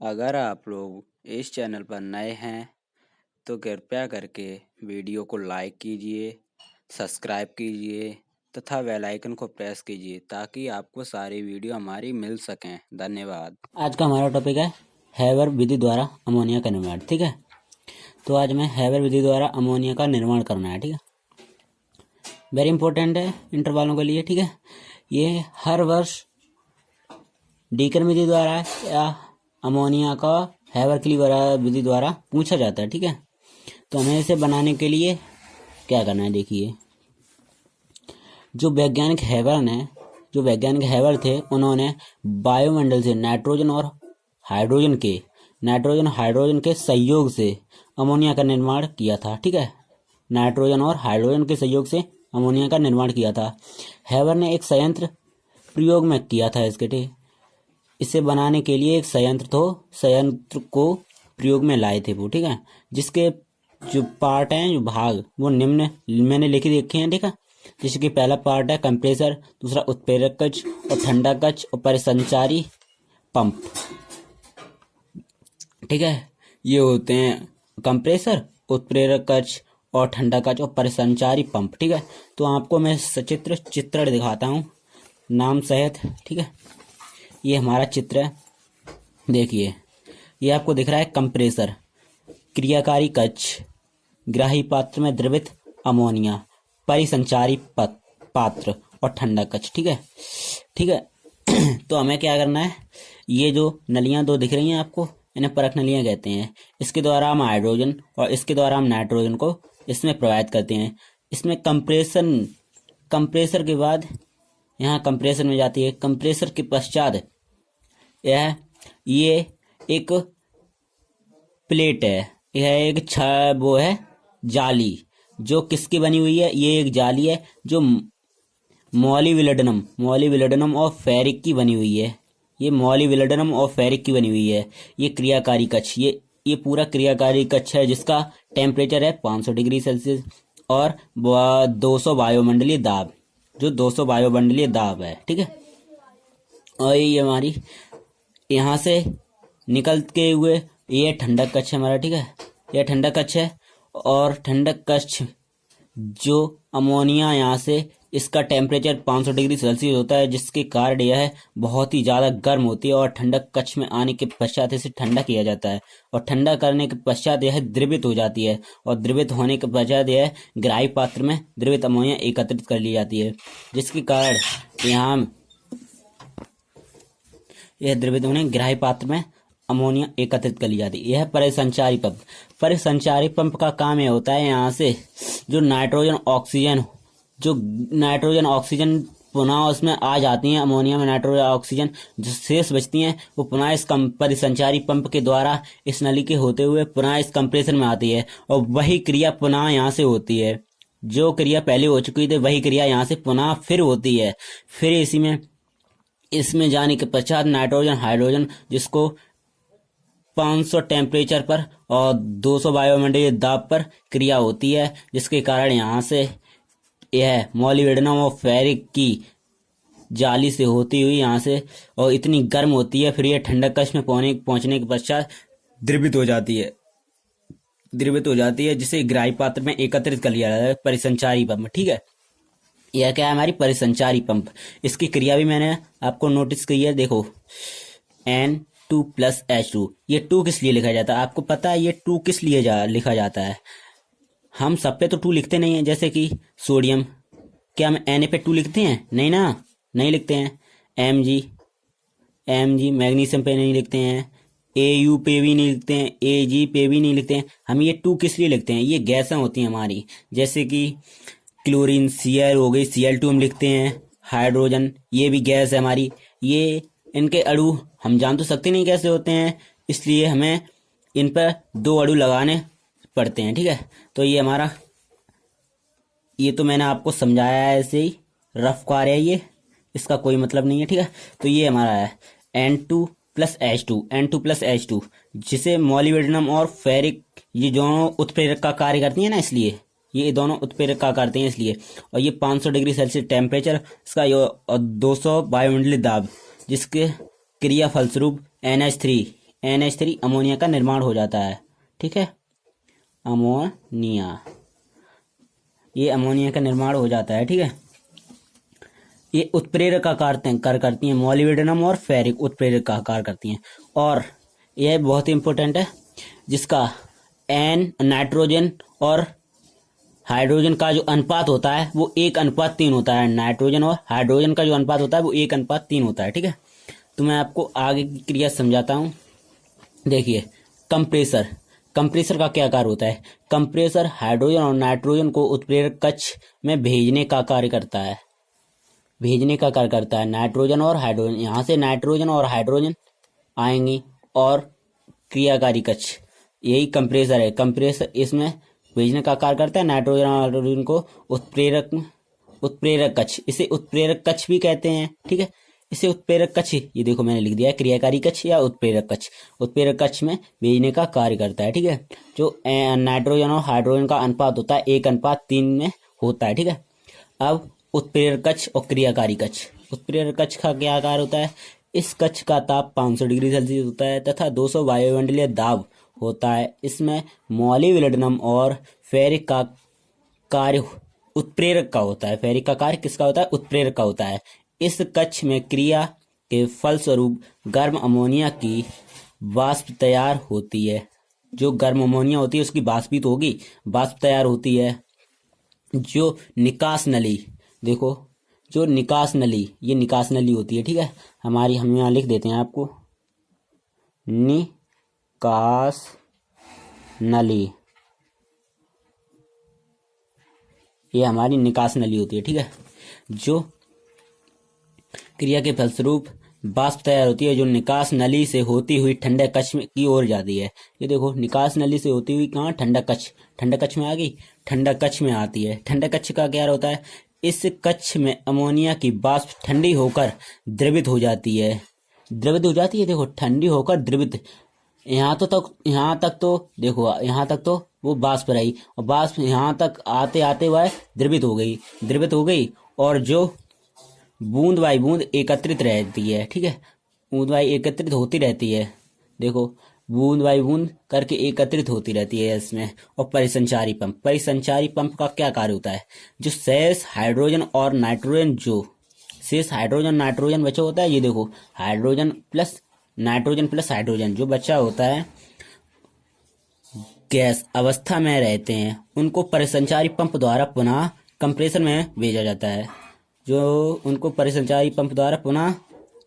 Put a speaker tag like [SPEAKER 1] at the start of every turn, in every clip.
[SPEAKER 1] अगर आप लोग इस चैनल पर नए हैं तो कृपया करके वीडियो को लाइक कीजिए, सब्सक्राइब कीजिए तथा बेल आइकन को प्रेस कीजिए ताकि आपको सारी वीडियो हमारी मिल सकें। धन्यवाद।
[SPEAKER 2] आज का हमारा टॉपिक है हैबर विधि द्वारा अमोनिया का निर्माण। ठीक है, तो आज हमें हैबर विधि द्वारा अमोनिया का निर्माण करना है। ठीक है, वेरी इंपॉर्टेंट है इंटर वालों के लिए। ठीक है, ये हर वर्ष डीकन विधि द्वारा या अमोनिया का हैबर क्लीवर विधि द्वारा पूछा जाता है। ठीक है, तो हमें इसे बनाने के लिए क्या करना है, देखिए। जो वैज्ञानिक हैबर थे, उन्होंने वायुमंडल से नाइट्रोजन और हाइड्रोजन के सहयोग से अमोनिया का निर्माण किया था। ठीक है, नाइट्रोजन और हाइड्रोजन के सहयोग से अमोनिया का निर्माण किया था। हैबर ने एक संयंत्र प्रयोग में किया था इसे बनाने के लिए एक संयंत्र को प्रयोग में लाए थे वो। ठीक है, जिसके जो पार्ट हैं, जो भाग, वो निम्न मैंने लिखे देखे हैं। ठीक है, जैसे कि पहला पार्ट है कंप्रेसर, दूसरा उत्प्रेरक कक्ष और ठंडा कक्ष और परिसंचारी पंप। ठीक है, ये होते हैं कंप्रेसर, उत्प्रेरक कक्ष और ठंडा कक्ष और परिसंचारी पंप। ठीक है, तो आपको मैं चित्रण दिखाता हूँ नाम सहित। ठीक है, ये हमारा चित्र है, देखिए। ये आपको दिख रहा है कंप्रेसर, क्रियाकारी कक्ष, ग्राही पात्र में द्रवित अमोनिया, परिसंचारी पात्र और ठंडा कक्ष। ठीक है तो हमें क्या करना है, ये जो नलियां दो दिख रही हैं आपको, इन्हें परख नलियां कहते हैं। इसके द्वारा हम हाइड्रोजन और इसके द्वारा हम नाइट्रोजन को इसमें प्रवाहित करते हैं। इसमें कंप्रेसर के बाद यहाँ कंप्रेसर में जाती है। कंप्रेसर के पश्चात ये एक प्लेट है, यह एक वो है जाली, जो किसकी बनी हुई है, ये एक जाली है जो मॉलिब्डेनम और फेरिक की बनी हुई है। ये मॉलिब्डेनम और फेरिक की बनी हुई है। ये क्रियाकारी कक्ष, ये पूरा क्रियाकारी कक्ष है, जिसका टेम्परेचर है 500 डिग्री सेल्सियस और 200 वायुमंडलीय दाब, जो 200 वायुमंडलीय दाब है। ठीक है, और ये हमारी यहाँ से निकल के हुए ये ठंडक कक्ष है हमारा। ठीक है, यह ठंडक कक्ष है और ठंडक कक्ष जो अमोनिया यहाँ से, इसका टेम्परेचर 500 डिग्री सेल्सियस होता है, जिसके कारण यह बहुत ही ज़्यादा गर्म होती है। और ठंडक कक्ष में आने के पश्चात इसे ठंडा किया जाता है और ठंडा करने के पश्चात यह द्रवित हो जाती है और द्रवित होने के पश्चात यह ग्राही पात्र में द्रवित अमोनिया एकत्रित कर ली जाती है, जिसके कारण यहाँ यह द्रवित होने ग्राही पात्र में अमोनिया एकत्रित कर ली जाती है। यह परिसंचारी पंप का काम यह होता है, यहाँ से जो नाइट्रोजन ऑक्सीजन पुनः उसमें आ जाती हैं, अमोनिया में नाइट्रोजन ऑक्सीजन जो शेष बचती हैं, वो पुनः इस परिसंचारी पंप के द्वारा इस नली के होते हुए पुनः इस कंप्रेसर में आती है और वही क्रिया पुनः यहाँ से होती है। जो क्रिया पहले हो चुकी थी वही क्रिया यहाँ से पुनः फिर होती है। फिर इसमें जाने के पश्चात नाइट्रोजन हाइड्रोजन, जिसको 500 टेम्परेचर पर और 200 वायुमंडलीय दाब पर क्रिया होती है, जिसके कारण यहाँ से यह मॉलिब्डेनम और फेरिक की जाली से होती हुई यहाँ से, और इतनी गर्म होती है, फिर यह ठंडक कक्ष में पहुंचने के पश्चात द्रवित हो जाती है, जिसे ग्राही पात्र में एकत्रित कर लिया जाता है, परिसंचारी पंप। ठीक है, यह क्या है, हमारी परिसंचारी पंप। इसकी क्रिया भी मैंने आपको नोटिस की है, देखो N2+H2। ये 2 किस लिए लिखा जाता है, आपको पता है ये 2 किस लिए लिखा जाता है? हम सब पे तो 2 लिखते नहीं है, जैसे कि सोडियम, क्या हम Na पे 2 लिखते हैं? नहीं ना, नहीं लिखते हैं। Mg मैग्नीशियम पे नहीं लिखते हैं, Au पे भी नहीं लिखते हैं, Ag पे भी नहीं लिखते हैं। हम ये 2 किस लिए लिखते हैं? ये गैसें होती हैं हमारी, जैसे कि क्लोरीन Cl हो गई, Cl2 हम लिखते हैं। हाइड्रोजन, ये भी गैस है हमारी। ये इनके अणु हम जान तो सकते नहीं कैसे होते हैं, इसलिए हमें इन पर 2 अणु लगाने पड़ते हैं। ठीक है, तो ये हमारा, ये तो मैंने आपको समझाया है, ऐसे ही रफ कार्य है ये, इसका कोई मतलब नहीं है। ठीक है, तो ये हमारा है N2+H2, जिसे मॉलिब्डेनम और फेरिक, ये दोनों उत्प्रेरक का कार्य करती है ना, इसलिए ये दोनों उत्प्रेरक का करते हैं इसलिए। और ये 500 डिग्री सेल्सियस टेम्परेचर इसका, और 200 वायुमंडलीय दाब, जिसके क्रिया फलस्वरूप NH3 NH3 अमोनिया का निर्माण हो जाता है। ठीक है, अमोनिया, ये अमोनिया का निर्माण हो जाता है। ठीक है, ये उत्प्रेरक का कार्य करती हैं, मॉलिब्डेनम और फेरिक उत्प्रेरक का कार्य करती हैं। और यह बहुत इंपॉर्टेंट है, जिसका नाइट्रोजन और हाइड्रोजन का जो अनुपात होता है वो 1:3 होता है। नाइट्रोजन और हाइड्रोजन का जो अनुपात होता है वो 1:3 होता है। ठीक है, तो मैं आपको आगे की क्रिया समझाता हूँ। देखिए, कंप्रेसर, कंप्रेसर का क्या कार्य होता है? कंप्रेसर हाइड्रोजन और नाइट्रोजन को उत्प्रेरक कक्ष में भेजने का कार्य करता है। भेजने का कार्य करता है नाइट्रोजन और हाइड्रोजन, यहाँ से नाइट्रोजन और हाइड्रोजन आएंगी और क्रियाकारी कक्ष, यही कंप्रेसर है। कंप्रेसर इसमें भेजने का कार्य करता है नाइट्रोजन और हाइड्रोजन को उत्प्रेरक कक्ष, इसे उत्प्रेरक कक्ष भी कहते हैं। ठीक है, इसे उत्प्रेरक कक्ष, ये देखो मैंने लिख दिया है, क्रियाकारी कक्ष या उत्प्रेरक कक्ष, उत्प्रेरक कक्ष में भेजने का कार्य करता है। ठीक है, जो नाइट्रोजन और हाइड्रोजन का अनुपात होता है 1:3 में होता है। ठीक है, अब उत्प्रेरक कक्ष और क्रियाकारी कक्ष। उत्प्रेरक कक्ष का क्या कार्य होता है? इस कक्ष का ताप 500 डिग्री सेल्सियस होता है तथा 200 वायुमंडलीय दाब होता है। इसमें मॉलिब्डेनम और फेरिक का कार्य उत्प्रेरक का होता है। फेरिक का कार्य किसका होता है? उत्प्रेरक का होता है। इस कक्ष में क्रिया के फलस्वरूप गर्म अमोनिया की वाष्प तैयार होती है। जो गर्म अमोनिया होती है उसकी वाष्पित होगी, वाष्प तैयार होती है। जो निकास नली, देखो, जो निकास नली, ये निकास नली होती है। ठीक है, हमारी, हम यहाँ लिख देते हैं आपको, निकास नली, ये हमारी निकास नली होती है। ठीक है, जो क्रिया के फलस्वरूप वाष्प तैयार होती है, जो निकास नली से होती हुई ठंडक कक्ष की ओर जाती है। ये देखो, निकास नली से होती हुई कहाँ? ठंडक कक्ष, ठंडक कक्ष में आ गई, ठंडक कक्ष में आती है। ठंडक कक्ष का क्या होता है? इस कक्ष में अमोनिया की वाष्प ठंडी होकर द्रवित हो जाती है। द्रवित हो जाती है, देखो, ठंडी होकर द्रवित। यहाँ तक तो देखो, यहाँ तक तो वो वाष्प रही और वाष्प यहाँ तक आते आते वह द्रवित हो गई, द्रवित हो गई और जो बूंद बाई बूंद एकत्रित रहती है। ठीक है, बूंद बाई एकत्रित होती रहती है, देखो, बूंद बाई बूंद करके एकत्रित होती रहती है इसमें। और परिसंचारी पंप, परिसंचारी पंप का क्या कार्य होता है? जो शेष हाइड्रोजन और नाइट्रोजन, जो शेष हाइड्रोजन नाइट्रोजन बचा होता है, ये देखो, hydrogen plus nitrogen plus hydrogen जो बचा होता है, गैस अवस्था में रहते हैं, उनको परिसंचारी पंप द्वारा पुनः कंप्रेसर में भेजा जाता है। जो उनको परिसंचारी पंप द्वारा पुनः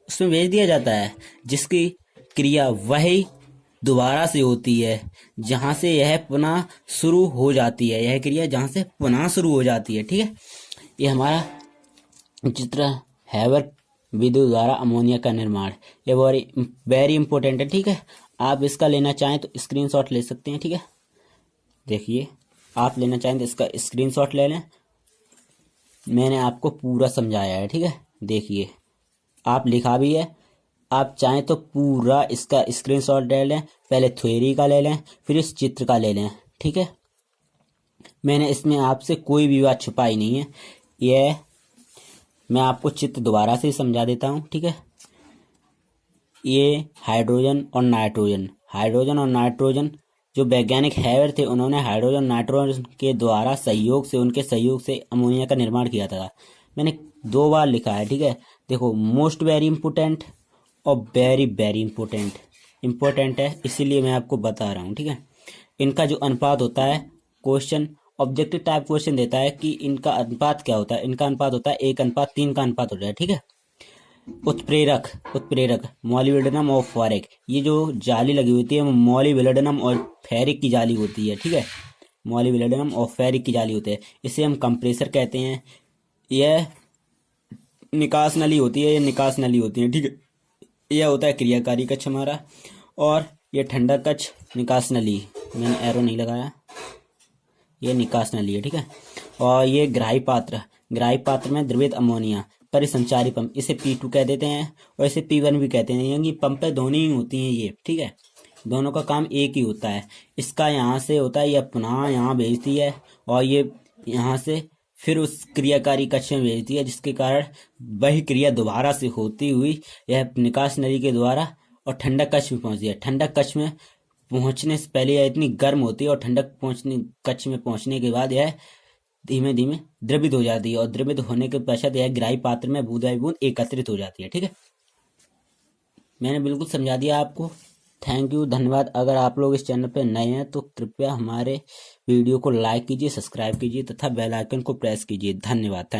[SPEAKER 2] उसमें भेज दिया जाता है, जिसकी क्रिया वही दोबारा से होती है जहां से यह पुनः शुरू हो जाती है। यह क्रिया जहां से पुनः शुरू हो जाती है। ठीक है, ये हमारा चित्र हैबर विद्युत द्वारा अमोनिया का निर्माण, ये वेरी इंपॉर्टेंट है। ठीक है, आप इसका लेना चाहें तो स्क्रीनशॉट ले सकते हैं। ठीक है, देखिए, आप लेना चाहें तो इसका स्क्रीनशॉट ले लें, मैंने आपको पूरा समझाया है। ठीक है, देखिए, आप लिखा भी है, आप चाहें तो पूरा इसका स्क्रीनशॉट ले लें, पहले थ्योरी का ले लें, फिर इस चित्र का ले लें। ठीक है, मैंने इसमें आपसे कोई भी बात छुपाई नहीं है। यह मैं आपको चित्र दोबारा से समझा देता हूँ। ठीक है, ये हाइड्रोजन और नाइट्रोजन, हाइड्रोजन और नाइट्रोजन, जो वैज्ञानिक हैबर थे उन्होंने हाइड्रोजन नाइट्रोजन के द्वारा सहयोग से, उनके सहयोग से अमोनिया का निर्माण किया था। मैंने 2 बार लिखा है। ठीक है, देखो, मोस्ट वेरी इंपोर्टेंट और वेरी वेरी इंपोर्टेंट, इंपॉर्टेंट है इसीलिए मैं आपको बता रहा हूँ। ठीक है, इनका जो अनुपात होता है, क्वेश्चन ऑब्जेक्टिव टाइप क्वेश्चन देता है कि इनका अनुपात क्या होता है। इनका अनुपात होता है 1:3 का अनुपात होता है। ठीक है, उत्प्रेरक, उत्प्रेरक मॉलिब्डेनम और फेरिक, ये जो जाली लगी होती है वो मॉलिब्डेनम और फेरिक की जाली होती है। ठीक है, मॉलिब्डेनम और फेरिक की जाली होती है, इसे हम कंप्रेसर कहते हैं। यह निकास नली होती है, ये निकास नली होती है। ठीक है, यह होता है क्रियाकारी कक्ष हमारा, और ये ठंडा कक्ष, निकास नली, मैंने एरो नहीं लगाया, ये निकास नली है। ठीक है, और ये ग्राही पात्र, ग्राही पात्र में द्रवित अमोनिया, परिसंचारी पंप, इसे P2 कह देते हैं और इसे P1 भी कहते हैं। यानी पंपें दोनों ही होती हैं ये। ठीक है, दोनों का काम एक ही होता है। इसका यहाँ से होता है, यह पुनः यहाँ भेजती है और ये यहाँ से फिर उस क्रियाकारी कक्ष में भेजती है, जिसके कारण वही क्रिया दोबारा से होती हुई यह निकास नली के द्वारा और ठंडक कक्ष में पहुंचती है। ठंडक कक्ष में पहुंचने से पहले यह इतनी गर्म होती है और ठंडक कक्ष में पहुंचने के बाद यह धीमे धीमे द्रवित हो जाती है और द्रवित होने के पश्चात यह ग्राही पात्र में बूंद बाई बूंद एकत्रित हो जाती है। ठीक है, मैंने बिल्कुल समझा दिया आपको। थैंक यू, धन्यवाद। अगर आप लोग इस चैनल पर नए हैं तो कृपया हमारे वीडियो को लाइक कीजिए, सब्सक्राइब कीजिए तथा बेल आइकन को प्रेस कीजिए। धन्यवाद।